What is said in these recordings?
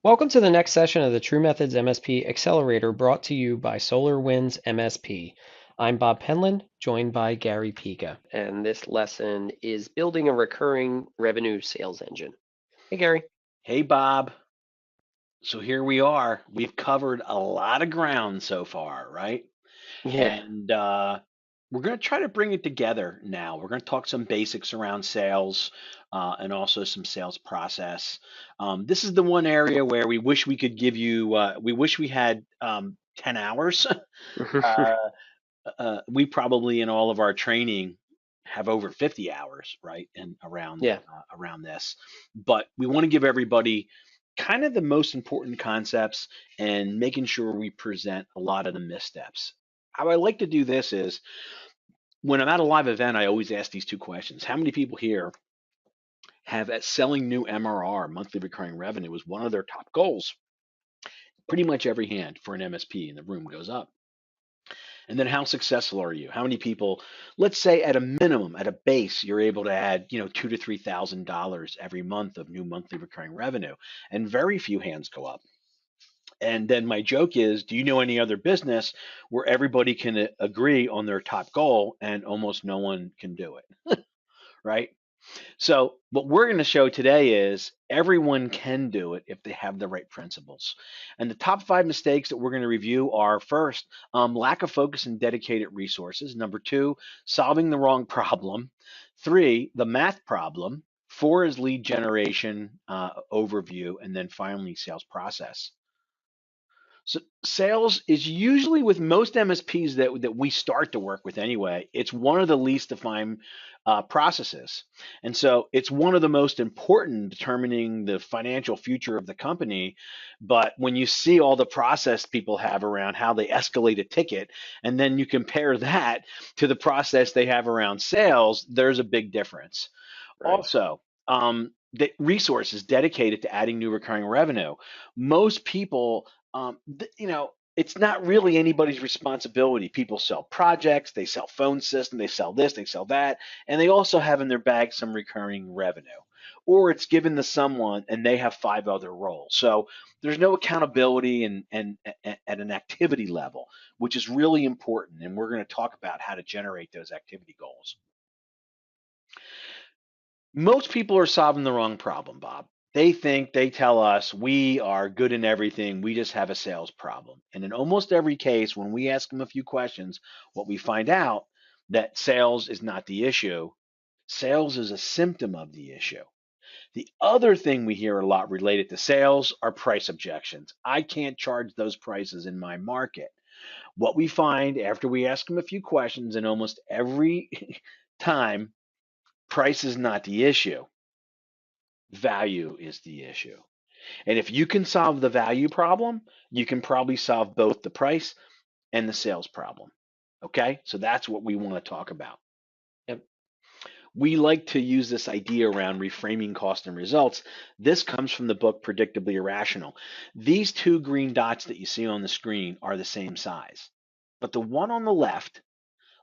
Welcome to the next session of the True Methods MSP Accelerator brought to you by SolarWinds MSP. I'm Bob Penland, joined by Gary Pica, and this lesson is building a recurring revenue sales engine. Hey, Gary. Hey, Bob. So here we are. We've covered a lot of ground so far, right? Yeah, And we're going to try to bring it together now. We're going to talk some basics around sales and also some sales process. This is the one area where we wish we could give you, we wish we had 10 hours. uh, we probably in all of our training have over 50 hours, right? And yeah, around this, but we want to give everybody kind of the most important concepts and making sure we present a lot of the missteps. How I like to do this is when I'm at a live event, I always ask these two questions. How many people here have at selling new MRR, monthly recurring revenue, as one of their top goals? Pretty much every hand for an MSP in the room goes up. And then how successful are you? How many people, let's say at a minimum, at a base, you're able to add, two to $3,000 every month of new monthly recurring revenue, and very few hands go up. And then my joke is, do you know any other business where everybody can agree on their top goal and almost no one can do it, right? So, what we're going to show today is everyone can do it if they have the right principles. And the top five mistakes that we're going to review are first, lack of focus and dedicated resources. Number two, solving the wrong problem. Three, the math problem. Four is lead generation overview. And then finally, sales process. So sales is usually with most MSPs that we start to work with anyway. It's one of the least defined processes, and so it's one of the most important determining the financial future of the company. But when you see all the process people have around how they escalate a ticket, and then you compare that to the process they have around sales, there's a big difference. right, Also, the resources dedicated to adding new recurring revenue. Most people, it's not really anybody's responsibility. People sell projects, they sell phone system, they sell this, they sell that, and they also have in their bag some recurring revenue. Or it's given to someone and they have five other roles. So there's no accountability and at an activity level, which is really important. And we're going to talk about how to generate those activity goals. Most people are solving the wrong problem, Bob. They tell us we are good in everything. We just have a sales problem. And in almost every case, when we ask them a few questions, what we find out that sales is not the issue. Sales is a symptom of the issue. The other thing we hear a lot related to sales are price objections. I can't charge those prices in my market. What we find after we ask them a few questions, and almost every time, price is not the issue. Value is the issue. And if you can solve the value problem, you can probably solve both the price and the sales problem. Okay? So that's what we want to talk about. yep, We like to use this idea around reframing cost and results. This comes from the book Predictably Irrational. These two green dots that you see on the screen are the same size, but the one on the left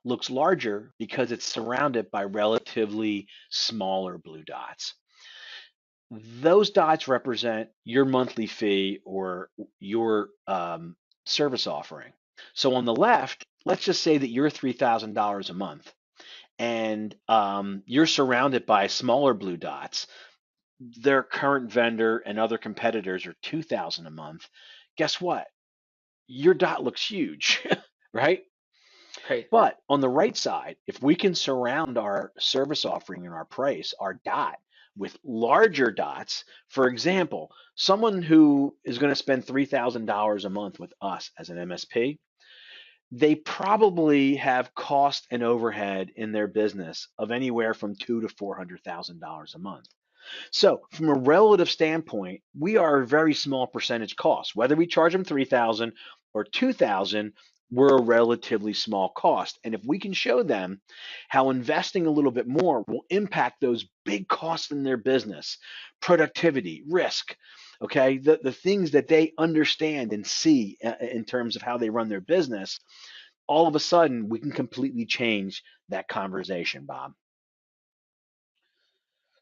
looks larger because it's surrounded by relatively smaller blue dots. Those dots represent your monthly fee or your service offering. So on the left, let's just say that you're $3,000 a month and you're surrounded by smaller blue dots. Their current vendor and other competitors are 2,000 a month. Guess what? Your dot looks huge, right? right, But on the right side, if we can surround our service offering and our price, our dot, with larger dots, for example, someone who is going to spend $3,000 a month with us as an MSP, they probably have cost and overhead in their business of anywhere from two to $400,000 a month. So, from a relative standpoint, we are a very small percentage cost. Whether we charge them 3,000 or 2,000, we're a relatively small cost. And if we can show them how investing a little bit more will impact those big costs in their business, productivity, risk, okay, the things that they understand and see in terms of how they run their business, all of a sudden we can completely change that conversation, Bob.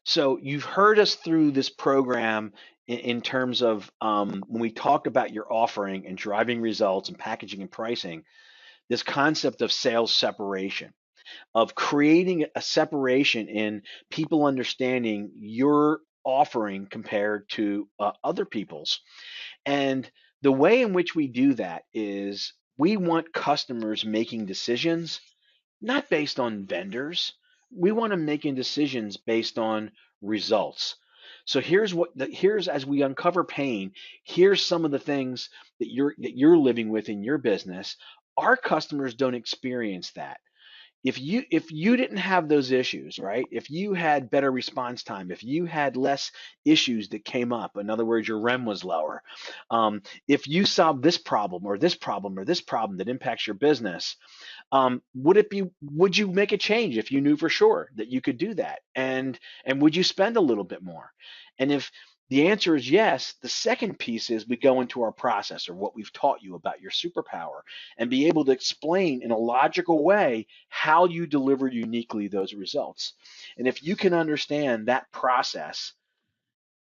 So you've heard us through this program in terms of when we talk about your offering and driving results and packaging and pricing, this concept of sales separation, of creating a separation in people understanding your offering compared to other people's. And the way in which we do that is we want customers making decisions not based on vendors. We want them making decisions based on results. So here's as we uncover pain, here's some of the things that you're living with in your business. Our customers don't experience that. If you didn't have those issues, right? If you had better response time, if you had less issues that came up, in other words, your REM was lower, if you solved this problem or this problem or this problem that impacts your business, would you make a change if you knew for sure that you could do that? And would you spend a little bit more? And if the answer is yes, the second piece is we go into our process or what we've taught you about your superpower and be able to explain in a logical way how you deliver uniquely those results. And if you can understand that process,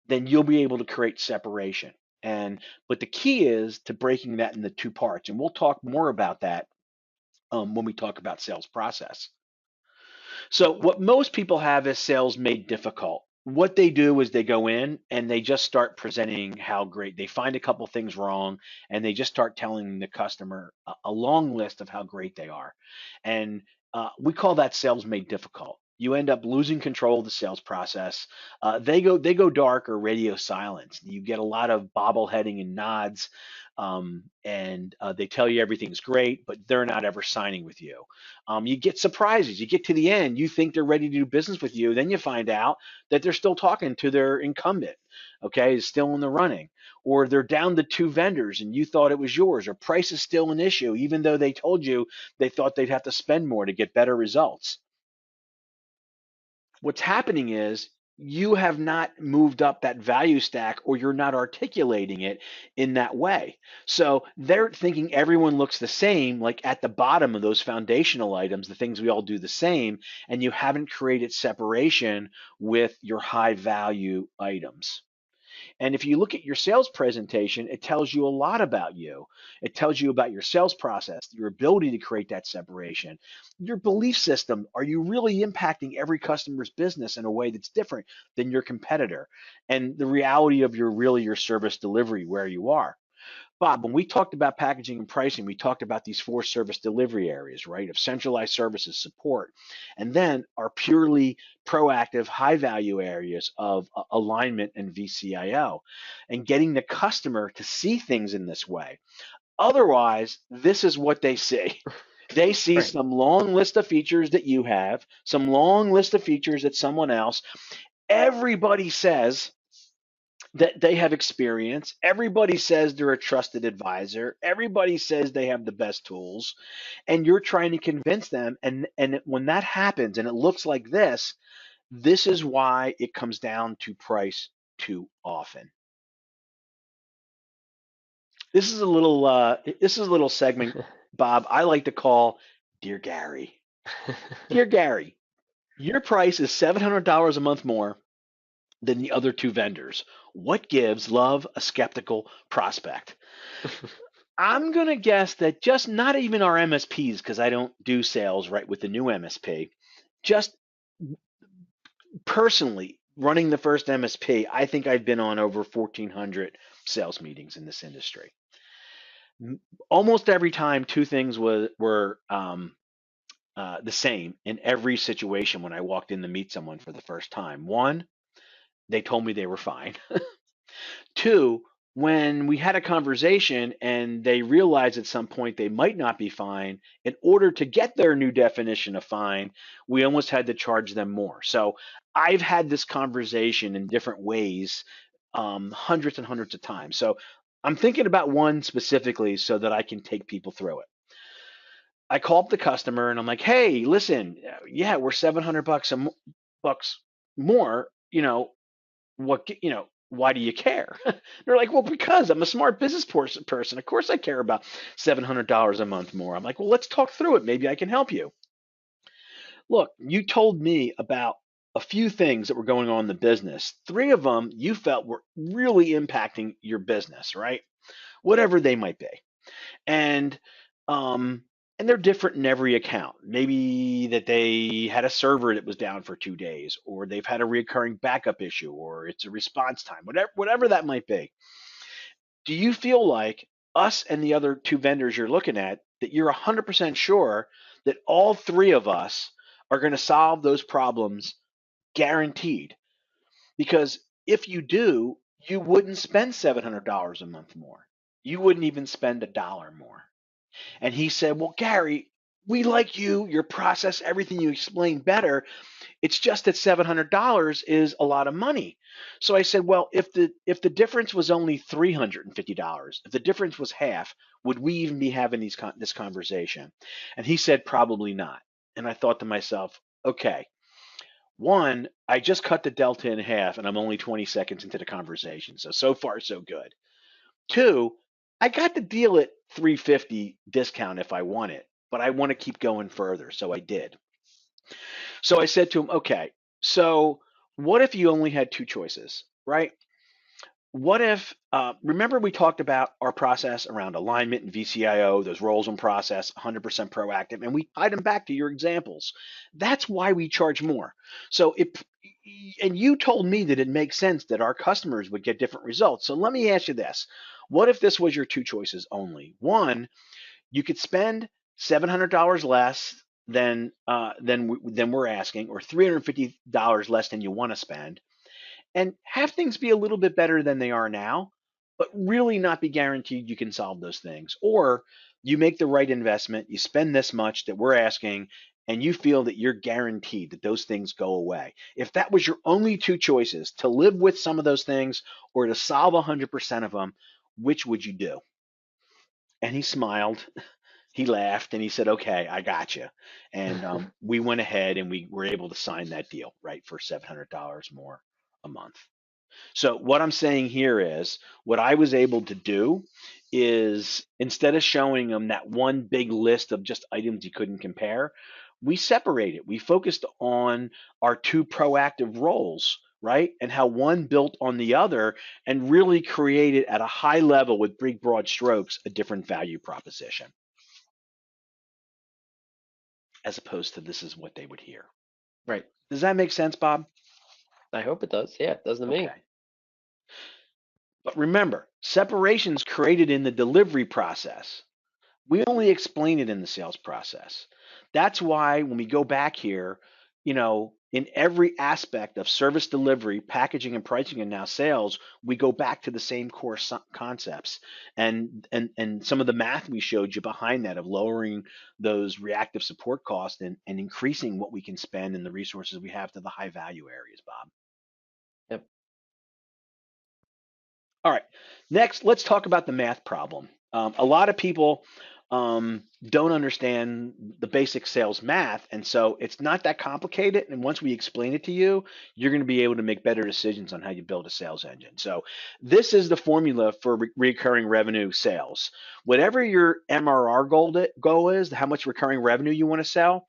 then you'll be able to create separation. And but the key is to breaking that into two parts. And we'll talk more about that when we talk about sales process. So what most people have is sales made difficult. What they do is they go in and they just start presenting how great they find a couple things wrong and they just start telling the customer a long list of how great they are. And we call that sales made difficult. You end up losing control of the sales process. They go dark or radio silence. You get a lot of bobbleheading and nods, and they tell you everything's great, but they're not ever signing with you. You get surprises. You get to the end, you think they're ready to do business with you. Then you find out that they're still talking to their incumbent, okay, is still in the running. Or they're down to two vendors and you thought it was yours, or price is still an issue, even though they told you they thought they'd have to spend more to get better results. What's happening is you have not moved up that value stack or you're not articulating it in that way. So they're thinking everyone looks the same, like at the bottom of those foundational items, the things we all do the same, and you haven't created separation with your high value items. And if you look at your sales presentation, it tells you a lot about you. It tells you about your sales process, your ability to create that separation, your belief system. Are you really impacting every customer's business in a way that's different than your competitor? And the reality of your service delivery where you are. Bob, when we talked about packaging and pricing, we talked about these four service delivery areas, right? Of centralized services support, and then our purely proactive, high value areas of alignment and VCIO, and getting the customer to see things in this way. Otherwise, this is what they see. They see Right. some long list of features that you have, some long list of features that someone else. Everybody says that they have experience. Everybody says they're a trusted advisor. Everybody says they have the best tools, and you're trying to convince them. And when that happens, and it looks like this is why it comes down to price too often. This is a little segment, Bob. I like to call Dear Gary. Dear Gary, your price is $700 a month more than the other two vendors. What gives Love a skeptical prospect? I'm going to guess that just not even our MSPs, because I don't do sales right with the new MSP, just personally running the first MSP, I think I've been on over 1,400 sales meetings in this industry. Almost every time, two things were the same in every situation when I walked in to meet someone for the first time. One, they told me they were fine. Two, when we had a conversation and they realized at some point they might not be fine, in order to get their new definition of fine, we almost had to charge them more. So I've had this conversation in different ways, hundreds and hundreds of times. So I'm thinking about one specifically so that I can take people through it. I call up the customer and I'm like, "Hey, listen, yeah, we're 700 bucks more. Why do you care?" They're like, "Well, because I'm a smart business person. Of course I care about $700 a month more." I'm like, "Well, let's talk through it. Maybe I can help you. Look, you told me about a few things that were going on in the business. Three of them you felt were really impacting your business, right? Whatever they might be. And um and they're different in every account. Maybe that they had a server that was down for 2 days, or they've had a recurring backup issue, or it's a response time, whatever that might be. Do you feel like us and the other two vendors you're looking at, that you're 100% sure that all three of us are going to solve those problems guaranteed? Because if you do, you wouldn't spend $700 a month more. You wouldn't even spend $1 more. And he said, well, Gary, we like you, your process, everything you explained better. It's just that $700 is a lot of money. So I said, well, if the difference was only $350, if the difference was half, would we even be having this conversation? And he said, probably not. And I thought to myself, okay, one, I just cut the delta in half, and I'm only 20 seconds into the conversation. So far, so good. Two, I got the deal at 350 discount if I want it, but I want to keep going further. So I did. So I said to him, okay, so what if you only had two choices, right? What if, remember we talked about our process around alignment and VCIO, those roles and process, 100% proactive, and we tied them back to your examples. That's why we charge more. So and you told me that it makes sense that our customers would get different results. So let me ask you this. What if this was your two choices only? One, you could spend $700 less than we're asking, or $350 less than you want to spend, and have things be a little bit better than they are now, but really not be guaranteed you can solve those things. Or you make the right investment, you spend this much that we're asking, and you feel that you're guaranteed that those things go away. If that was your only two choices, to live with some of those things or to solve 100% of them, which would you do? And he smiled, he laughed, and he said, okay, I got you. And we went ahead and we were able to sign that deal, right, for $700 more a month. So what I'm saying here is what I was able to do is, instead of showing them that one big list of just items you couldn't compare, we separated. We focused on our two proactive roles, right? And how one built on the other and really created at a high level with big broad strokes a different value proposition, as opposed to this is what they would hear. Right. Does that make sense, Bob? I hope it does. Yeah, it does to me. Okay. But remember, separation's created in the delivery process. We only explain it in the sales process. That's why when we go back here, in every aspect of service delivery, packaging and pricing, and now sales, we go back to the same core concepts, and some of the math we showed you behind that, of lowering those reactive support costs and increasing what we can spend and the resources we have to the high value areas, Bob. Yep. All right. Next, let's talk about the math problem. A lot of people don't understand the basic sales math, and so it's not that complicated. And once we explain it to you, you're going to be able to make better decisions on how you build a sales engine. So this is the formula for recurring revenue sales. Whatever your MRR goal is, how much recurring revenue you want to sell,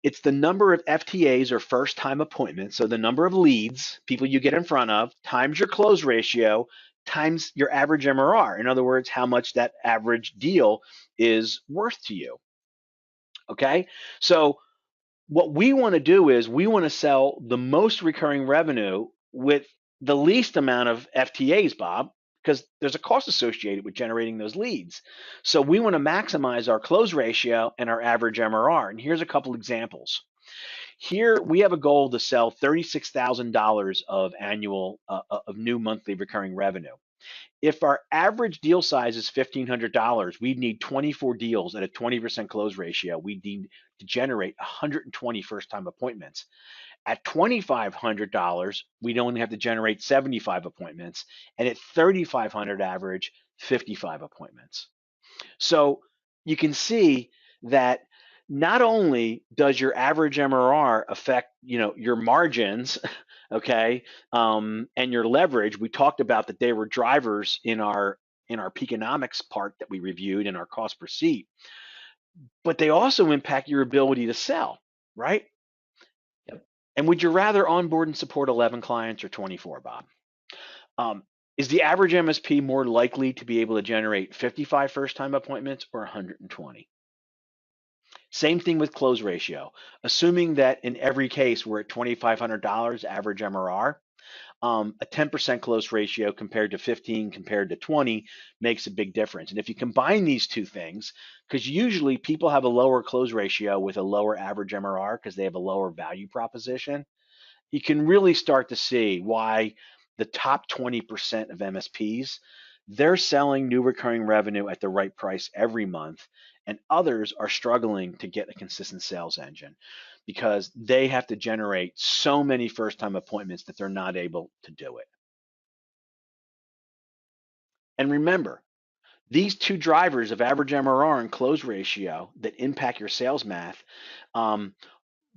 it's the number of FTAs, or first time appointments. So the number of leads, people you get in front of, times your close ratio, times your average MRR. In other words, how much that average deal is worth to you. Okay. So what we want to do is we want to sell the most recurring revenue with the least amount of FTAs, Bob, because there's a cost associated with generating those leads. So we want to maximize our close ratio and our average MRR. And here's a couple examples. Here we have a goal to sell $36,000 of annual of new monthly recurring revenue. If our average deal size is $1,500, we'd need 24 deals at a 20% close ratio. We need to generate 120 first-time appointments. At $2,500, we'd only have to generate 75 appointments, and at 3,500 average, 55 appointments. So you can see that not only does your average MRR affect, your margins, okay, and your leverage. We talked about that they were drivers in our Peakonomics part that we reviewed in our cost per seat, but they also impact your ability to sell, right? Yep. And would you rather onboard and support 11 clients or 24, Bob? Um, is the average MSP more likely to be able to generate 55 first-time appointments or 120? Same thing with close ratio. Assuming that in every case we're at $2,500 average MRR, a 10% close ratio compared to 15 compared to 20 makes a big difference. And if you combine these two things, because usually people have a lower close ratio with a lower average MRR because they have a lower value proposition, you can really start to see why the top 20% of MSPs, they're selling new recurring revenue at the right price every month, and others are struggling to get a consistent sales engine because they have to generate so many first time appointments that they're not able to do it. And remember, these two drivers of average MRR and close ratio that impact your sales math, um,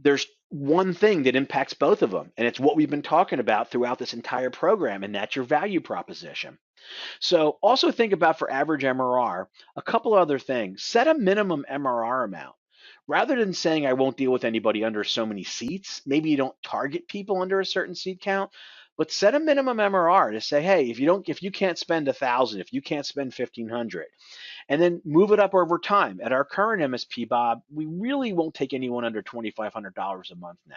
there's one thing that impacts both of them, and it's what we've been talking about throughout this entire program, and that's your value proposition. So also think about for average MRR, a couple other things. Set a minimum MRR amount. Rather than saying I won't deal with anybody under so many seats, maybe you don't target people under a certain seat count, but set a minimum MRR to say, hey, if you can't spend 1,000, if you can't spend 1,500, and then move it up over time. At our current MSP, Bob, we really won't take anyone under $2,500 a month now.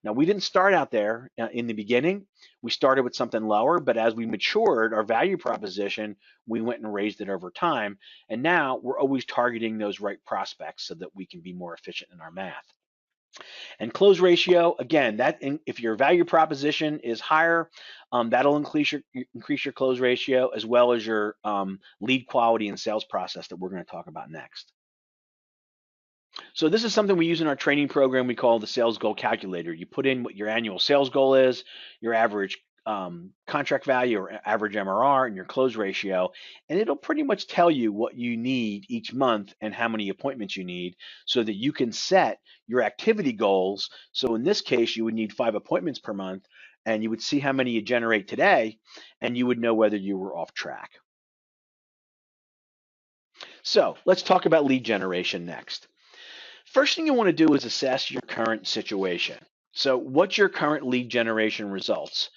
Now, we didn't start out there in the beginning. We started with something lower, but as we matured our value proposition, we went and raised it over time. And now we're always targeting those right prospects so that we can be more efficient in our math. And close ratio, again, if your value proposition is higher, that'll increase your close ratio as well as your lead quality and sales process that we're going to talk about next. So this is something we use in our training program we call the sales goal calculator. You put in what your annual sales goal is, your average contract value or average MRR, and your close ratio, and it'll pretty much tell you what you need each month and how many appointments you need so that you can set your activity goals. So in this case, you would need 5 appointments per month, and you would see how many you generate today, and you would know whether you were off track. So let's talk about lead generation next. First thing you want to do is assess your current situation. So, what's your current lead generation results?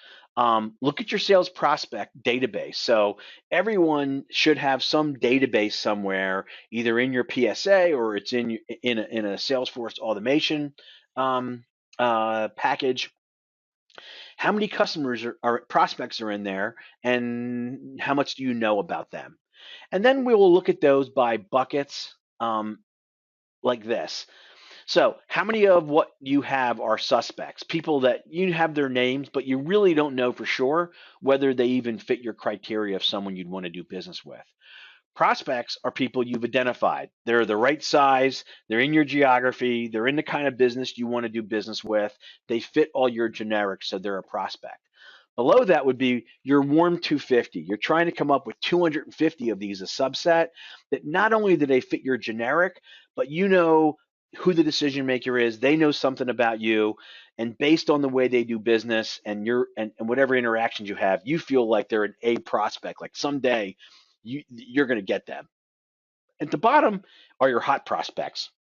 Look at your sales prospect database. So, everyone should have some database somewhere, either in your PSA or it's in a Salesforce automation package. How many customers are prospects are in there, and how much do you know about them? And then we will look at those by buckets like this. So, how many of what you have are suspects? People that you have their names, but you really don't know for sure whether they even fit your criteria of someone you'd want to do business with. Prospects are people you've identified. They're the right size, they're in your geography, they're in the kind of business you want to do business with, they fit all your generics, so they're a prospect. Below that would be your warm 250. You're trying to come up with 250 of these, a subset that not only do they fit your generic, but you know who the decision maker is, they know something about you, and based on the way they do business and and whatever interactions you have, you feel like they're an A prospect, like someday you're going to get them. At the bottom are your hot prospects.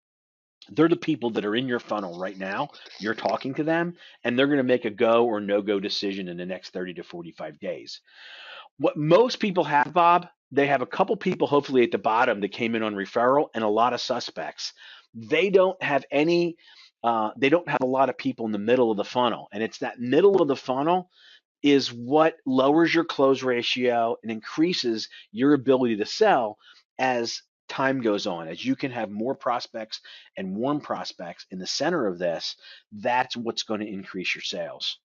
They're the people that are in your funnel right now. You're talking to them, and they're going to make a go or no go decision in the next 30 to 45 days. What most people have, Bob, they have a couple people hopefully at the bottom that came in on referral and a lot of suspects. They don't have any, they don't have a lot of people in the middle of the funnel. And it's that middle of the funnel is what lowers your close ratio and increases your ability to sell as time goes on. As you can have more prospects and warm prospects in the center of this, that's what's going to increase your sales.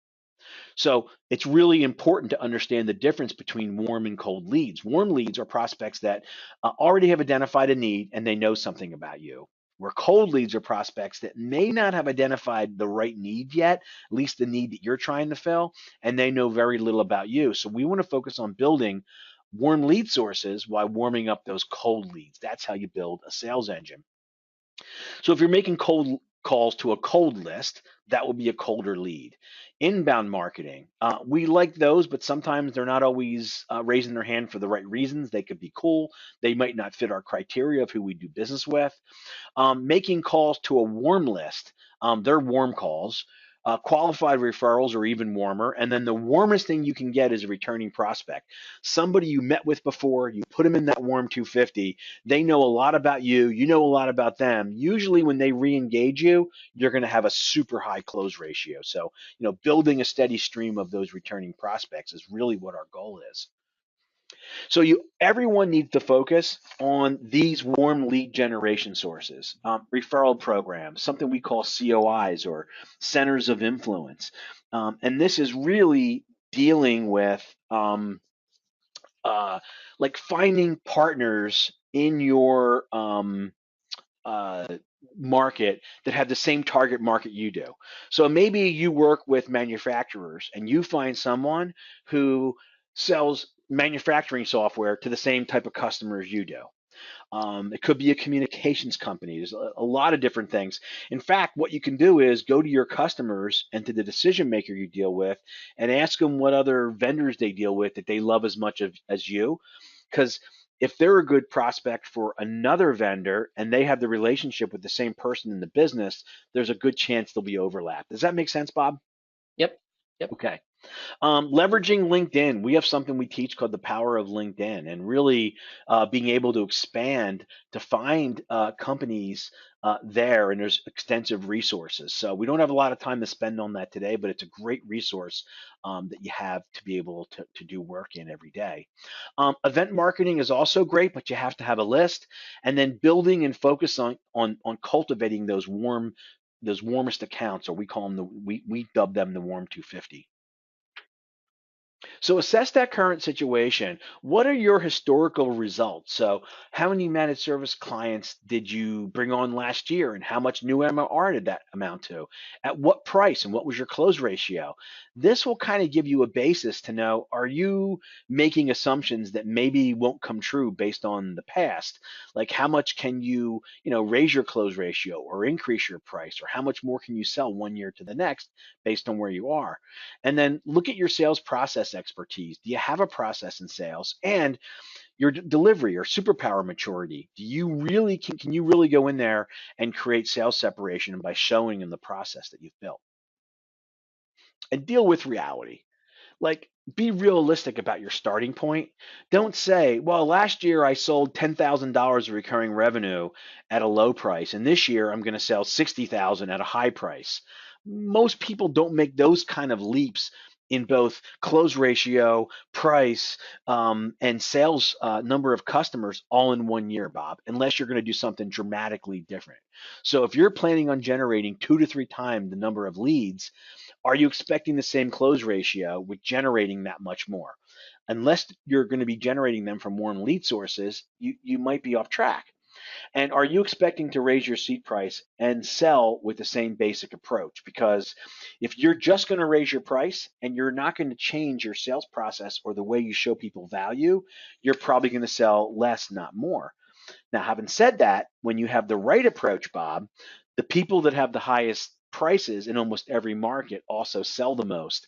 So it's really important to understand the difference between warm and cold leads. Warm leads are prospects that already have identified a need and they know something about you. Where cold leads are prospects that may not have identified the right need yet, at least the need that you're trying to fill, and they know very little about you. So we want to focus on building warm lead sources while warming up those cold leads. That's how you build a sales engine. So if you're making cold calls to a cold list, that will be a colder lead. Inbound marketing, we like those, but sometimes they're not always raising their hand for the right reasons. They could be cool. They might not fit our criteria of who we do business with. Making calls to a warm list, they're warm calls. Qualified referrals are even warmer. And then the warmest thing you can get is a returning prospect. Somebody you met with before, you put them in that warm 250. They know a lot about you. You know a lot about them. Usually when they re-engage you, you're going to have a super high close ratio. So, building a steady stream of those returning prospects is really what our goal is. So everyone needs to focus on these warm lead generation sources, referral programs, something we call COIs or centers of influence. And this is really dealing with uh, like finding partners in your uh, market that have the same target market you do. So maybe you work with manufacturers and you find someone who sells manufacturing software to the same type of customers you do. It could be a communications company. There's a lot of different things. In fact, what you can do is go to your customers and to the decision maker you deal with and ask them what other vendors they deal with that they love as much as you. Because if they're a good prospect for another vendor and they have the relationship with the same person in the business, there's a good chance there'll be overlap. Does that make sense, Bob? Yep. Yep. Okay. Leveraging LinkedIn, we have something we teach called the power of LinkedIn, and really being able to expand to find companies there, and there's extensive resources. So we don't have a lot of time to spend on that today, but it's a great resource that you have to be able to do work in every day. Event marketing is also great, but you have to have a list, and then building and focus on cultivating those warmest accounts, or we call them we dub them the warm 250. So assess that current situation. What are your historical results? So how many managed service clients did you bring on last year and how much new MRR did that amount to? At what price and what was your close ratio? This will kind of give you a basis to know, are you making assumptions that maybe won't come true based on the past? Like how much can you raise your close ratio or increase your price, or how much more can you sell one year to the next based on where you are? And then look at your sales process expertise. Do you have a process in sales? And your delivery or superpower maturity. Do you really can you really go in there and create sales separation by showing them the process that you've built? And deal with reality. Like, be realistic about your starting point. Don't say, well, last year I sold $10,000 of recurring revenue at a low price, and this year I'm going to sell 60,000 at a high price. Most people don't make those kind of leaps in both close ratio, price, and sales number of customers all in one year, Bob, unless you're going to do something dramatically different. So if you're planning on generating 2 to 3 times the number of leads, are you expecting the same close ratio with generating that much more? Unless you're going to be generating them from warm lead sources, you might be off track. And are you expecting to raise your seat price and sell with the same basic approach? Because if you're just going to raise your price and you're not going to change your sales process or the way you show people value, you're probably going to sell less, not more. Now, having said that, when you have the right approach, Bob, the people that have the highest prices in almost every market also sell the most.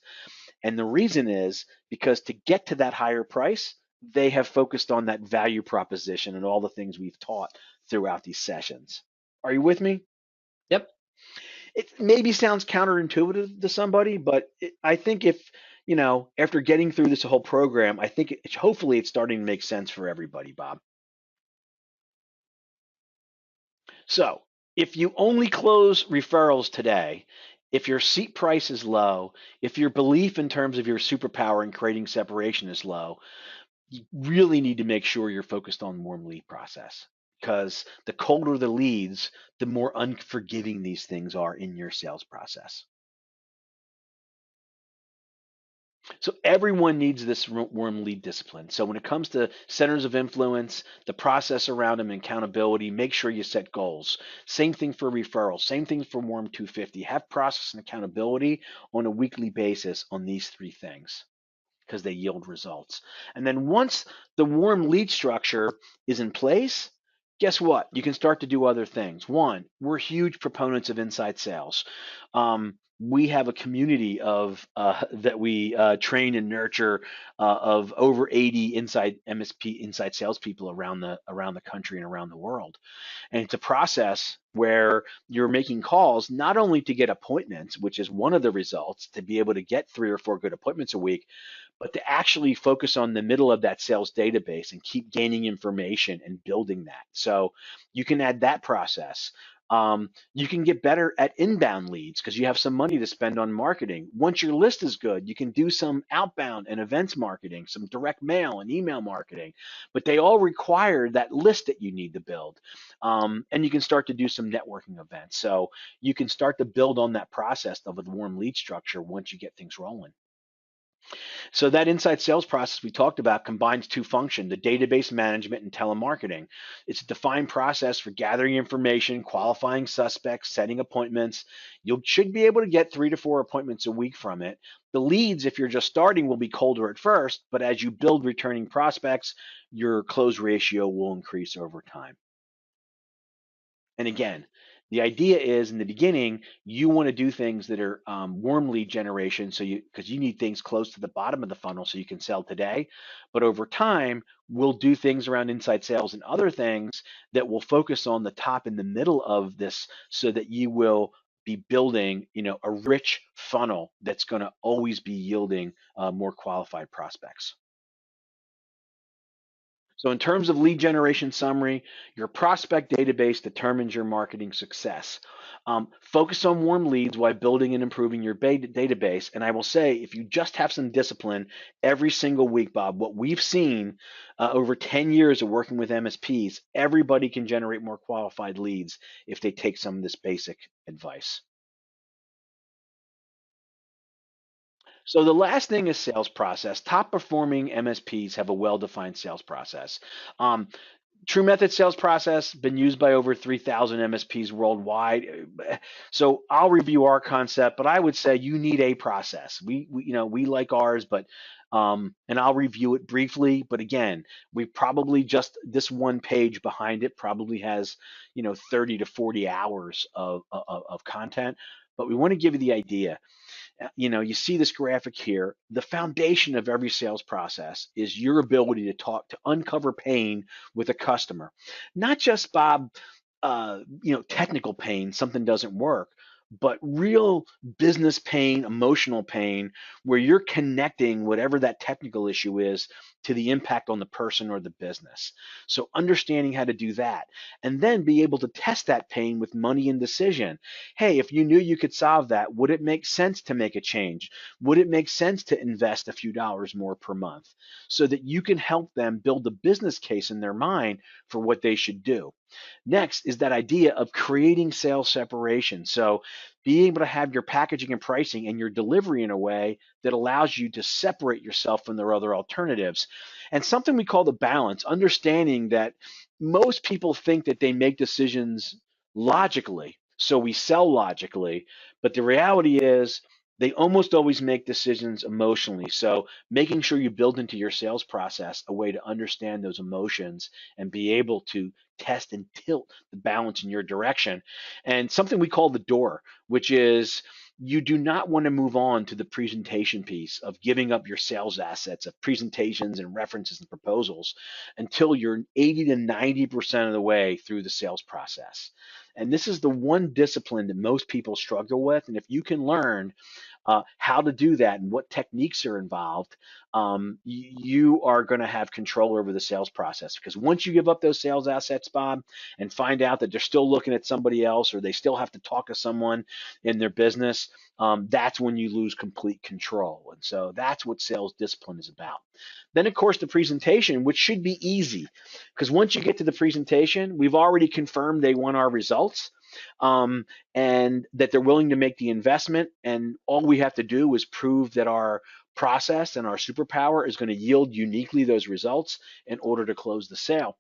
And the reason is because to get to that higher price, they have focused on that value proposition and all the things we've taught throughout these sessions. Are you with me? Yep. It maybe sounds counterintuitive to somebody, but I think after getting through this whole program, I think hopefully it's starting to make sense for everybody, Bob. So if you only close referrals today, if your seat price is low, if your belief in terms of your superpower and creating separation is low, you really need to make sure you're focused on warm lead process, because the colder the leads, the more unforgiving these things are in your sales process. So everyone needs this warm lead discipline. So when it comes to centers of influence, the process around them, and accountability, make sure you set goals. Same thing for referrals, same thing for warm 250. Have process and accountability on a weekly basis on these three things, because they yield results. And then once the warm lead structure is in place, guess what? You can start to do other things. One, we're huge proponents of inside sales. we have a community of that we train and nurture of over 80 inside MSP inside salespeople around the country and around the world. And it's a process where you're making calls not only to get appointments, which is one of the results, to be able to get 3 or 4 good appointments a week, but to actually focus on the middle of that sales database and keep gaining information and building that. So you can add that process. You can get better at inbound leads because you have some money to spend on marketing. Once your list is good, you can do some outbound and events marketing, some direct mail and email marketing, but they all require that list that you need to build. And you can start to do some networking events. So you can start to build on that process of a warm lead structure once you get things rolling. So that inside sales process we talked about combines two functions, the database management and telemarketing. It's a defined process for gathering information, qualifying suspects, setting appointments. You should be able to get 3 to 4 appointments a week from it. The leads, if you're just starting, will be colder at first, but as you build returning prospects, your close ratio will increase over time. And again, the idea is in the beginning, you want to do things that are warm lead generation. So because you need things close to the bottom of the funnel so you can sell today. But over time, we'll do things around inside sales and other things that will focus on the top and the middle of this so that you will be building, a rich funnel that's going to always be yielding more qualified prospects. So in terms of lead generation summary, your prospect database determines your marketing success. Focus on warm leads while building and improving your database. And I will say, if you just have some discipline every single week, Bob, what we've seen over 10 years of working with MSPs, everybody can generate more qualified leads if they take some of this basic advice. So the last thing is sales process. Top performing MSPs have a well-defined sales process. Um, True Method sales process been used by over 3,000 MSPs worldwide. So I'll review our concept, but I would say you need a process. We like ours, but and I'll review it briefly. But again, we probably just this one page behind it probably has 30 to 40 hours of content. But we want to give you the idea. You see this graphic here. The foundation of every sales process is your ability to uncover pain with a customer, not just Bob, technical pain, something doesn't work, but real business pain, emotional pain, where you're connecting whatever that technical issue is to the impact on the person or the business. So understanding how to do that and then be able to test that pain with money and decision. Hey, if you knew you could solve that, would it make sense to make a change? Would it make sense to invest a few dollars more per month so that you can help them build the business case in their mind for what they should do? Next is that idea of creating sales separation. So being able to have your packaging and pricing and your delivery in a way that allows you to separate yourself from their other alternatives. And something we call the balance, understanding that most people think that they make decisions logically. So we sell logically, but the reality is they almost always make decisions emotionally. So making sure you build into your sales process a way to understand those emotions and be able to test and tilt the balance in your direction. And something we call the door, which is you do not want to move on to the presentation piece of giving up your sales assets of presentations and references and proposals until you're 80 to 90% of the way through the sales process. And this is the one discipline that most people struggle with. And if you can learn how to do that and what techniques are involved, you are going to have control over the sales process. Because once you give up those sales assets, Bob, and find out that they're still looking at somebody else or they still have to talk to someone in their business, that's when you lose complete control. And so that's what sales discipline is about. Then, of course, the presentation, which should be easy, because once you get to the presentation, we've already confirmed they want our results. And that they're willing to make the investment. And all we have to do is prove that our process and our superpower is going to yield uniquely those results in order to close the sale.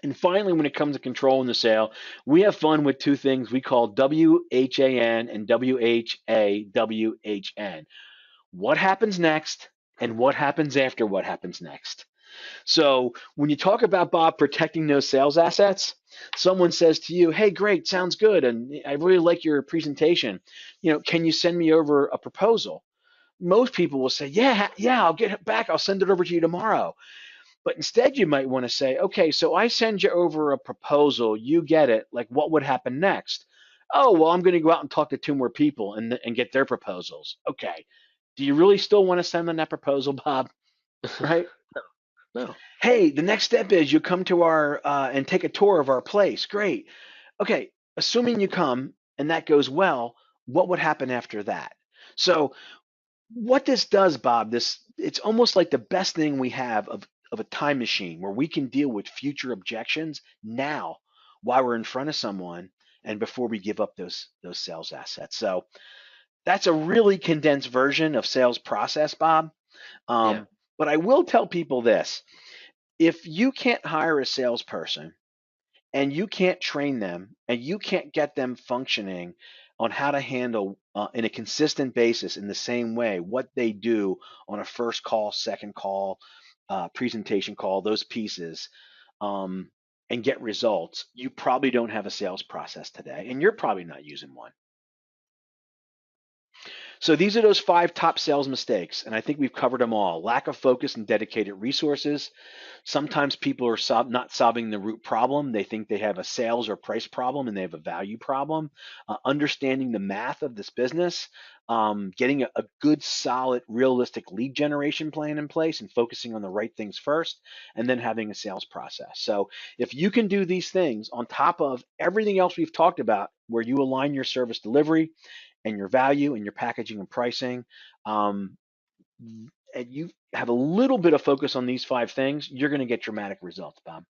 And finally, when it comes to controlling the sale, we have fun with two things we call WHAN and WHAWHN. What happens next and what happens after what happens next. So when you talk about Bob protecting those sales assets, someone says to you, "Hey, great, sounds good, and I really like your presentation. Can you send me over a proposal?" Most people will say, "Yeah, yeah, I'll get it back. I'll send it over to you tomorrow." But instead, you might want to say, "Okay, so I send you over a proposal. You get it. Like, what would happen next?" "Oh, well, I'm going to go out and talk to two more people and get their proposals." Okay. Do you really still want to send them that proposal, Bob? Right? No. Hey, the next step is you come to our and take a tour of our place. Great. Okay, assuming you come and that goes well, what would happen after that? So what this does, Bob, this it's almost like the best thing we have of a time machine where we can deal with future objections now while we're in front of someone and before we give up those sales assets. So that's a really condensed version of sales process, Bob. Yeah. But I will tell people this: if you can't hire a salesperson and you can't train them and you can't get them functioning on how to handle in a consistent basis in the same way what they do on a first call, second call, presentation call, those pieces, um, and get results, you probably don't have a sales process today, and you're probably not using one. So these are those five top sales mistakes, and I think we've covered them all. Lack of focus and dedicated resources. Sometimes people are not solving the root problem. They think they have a sales or price problem and they have a value problem. Understanding the math of this business, getting a good, solid, realistic lead generation plan in place and focusing on the right things first, and then having a sales process. So if you can do these things on top of everything else we've talked about, where you align your service delivery and your value and your packaging and pricing, um, and you have a little bit of focus on these five things, you're going to get dramatic results, Bob.